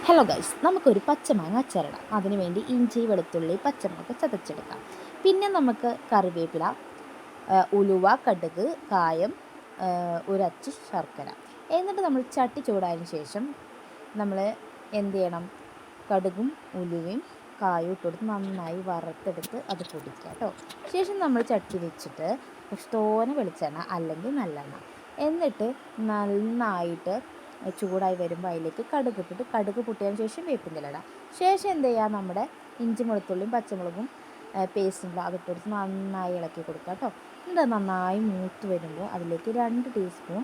Hello guys, നമുക്കൊരു പച്ചമാങ്ങ അച്ചാറിടാം. അതിന് വേണ്ടി ഇഞ്ചി, വെളുത്തുള്ളി, പച്ചമുളക് ചതച്ചെടുക്കാം. പിന്നെ നമുക്ക് കറിവേപ്പില, ഉലുവ, കടുക്, കായം, ഒരച്ച് ശർക്കര. എന്നിട്ട് നമ്മൾ ചട്ടി ചൂടായതിന് ശേഷം നമ്മൾ എന്ത് ചെയ്യണം? കടുകും ഉലുവയും കായും ഇട്ടുകൊടുത്ത് നന്നായി വറുത്തെടുത്ത് അത് പൊടിക്കുക കേട്ടോ. ശേഷം നമ്മൾ ചട്ടി വെച്ചിട്ട് തോന വെളിച്ചെണ്ണ അല്ലെങ്കിൽ നല്ലെണ്ണ, എന്നിട്ട് നന്നായിട്ട് ചൂടായി വരുമ്പോൾ അതിലേക്ക് കടുക് ഇട്ടിട്ട് കടുക് പൊട്ടിയതിന് ശേഷം വേപ്പിൻ്റെ ഇല ഇടാം. ശേഷം എന്ത് ചെയ്യുക? നമ്മുടെ ഇഞ്ചി, വെളുത്തുള്ളിയും പച്ചമുളകും പേസ്റ്റും അതിട്ടെടുത്ത് നന്നായി ഇളക്കി കൊടുക്കുക കേട്ടോ. എന്നിട്ട് നന്നായി മൂത്ത് വരുമ്പോൾ അതിലേക്ക് 2 ടീസ്പൂൺ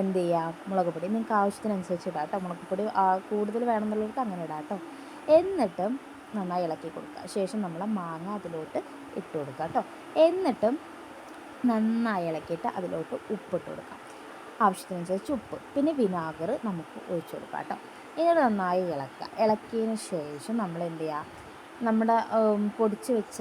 എന്ത് ചെയ്യുക? മുളക് പൊടി. നിങ്ങൾക്ക് ആവശ്യത്തിനനുസരിച്ച് ഇടാം കേട്ടോ. മുളക് പൊടി കൂടുതൽ വേണമെന്നുള്ളവർക്ക് അങ്ങനെ ഇടാം കേട്ടോ. എന്നിട്ട് നന്നായി ഇളക്കി കൊടുക്കുക. ശേഷം നമ്മൾ മാങ്ങ അതിലോട്ട് ഇട്ട് കൊടുക്കുക കേട്ടോ. എന്നിട്ടും നന്നായി ഇളക്കിയിട്ട് അതിലോട്ട് ഉപ്പിട്ട് കൊടുക്കാം, ആവശ്യത്തിനനുസരിച്ച് ഉപ്പ്. പിന്നെ വിനാഗിർ നമുക്ക് ഒഴിച്ചു കൊടുക്കാം കേട്ടോ. എന്നിട്ട് നന്നായി ഇളക്കുക. ഇളക്കിയതിന് ശേഷം നമ്മൾ എന്ത് ചെയ്യുക? നമ്മുടെ പൊടിച്ച് വെച്ച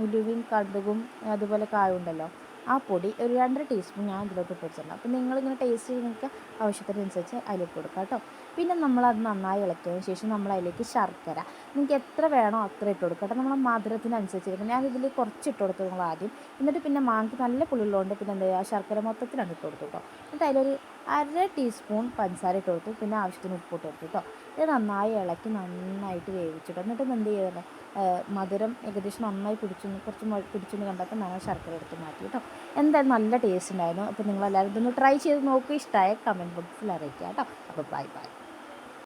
ഉലുവയും കടുകും അതുപോലെ കായുണ്ടല്ലോ, ആ പൊടി ഒരു 2 ടീസ്പൂൺ ഞാൻ ഇതിലോട്ട് ഇട്ട് വെച്ചിട്ടുണ്ട്. അപ്പോൾ നിങ്ങളിങ്ങനെ ടേസ്റ്റ് ചെയ്ത് നിങ്ങൾക്ക് ആവശ്യത്തിനനുസരിച്ച് അതിലിട്ട് കൊടുക്കുക കേട്ടോ. പിന്നെ നമ്മളത് നന്നായി ഇളക്കിയതിന് ശേഷം നമ്മൾ അതിലേക്ക് ശർക്കര നിങ്ങൾക്ക് എത്ര വേണോ അത്ര ഇട്ട് കൊടുക്കുക കേട്ടോ. നമ്മളെ മധുരത്തിനനുസരിച്ച് ഞാനിതിൽ കുറച്ച് ഇട്ട് കൊടുത്തു നിങ്ങൾ ആദ്യം. എന്നിട്ട് പിന്നെ മാങ്ങയ്ക്ക് നല്ല പുളിയുള്ളതുകൊണ്ട് പിന്നെ എന്താ ചെയ്യുക? ശർക്കര മൊത്തത്തിലാണ് ഇട്ട് കൊടുത്തു കേട്ടോ. എന്നിട്ട് അതിലൊരു 1/2 ടീസ്പൂൺ പഞ്ചസാര ഇട്ട് കൊടുത്തു. പിന്നെ ആവശ്യത്തിന് ഉപ്പ് ഇട്ട് കൊടുത്തു കേട്ടോ. ഇത് നന്നായി ഇളക്കി നന്നായിട്ട് വേവിച്ചിട്ട് എന്നിട്ട് എന്ത് ചെയ്യുക? മധുരം ഏകദേശം നന്നായി കുറച്ച് പിടിച്ചെന്ന് കണ്ടപ്പോൾ ഞാൻ ശർക്കര എടുത്ത് മാറ്റി കേട്ടോ. എന്തായാലും നല്ല ടേസ്റ്റ് ഉണ്ടായിരുന്നു. അപ്പോൾ നിങ്ങളെല്ലാവരും ഇതൊന്ന് ട്രൈ ചെയ്ത് നോക്കുക. ഇഷ്ടമായ കമൻറ്റ് ബോക്സിൽ അറിയിക്കുക കേട്ടോ. അപ്പോൾ ബൈ.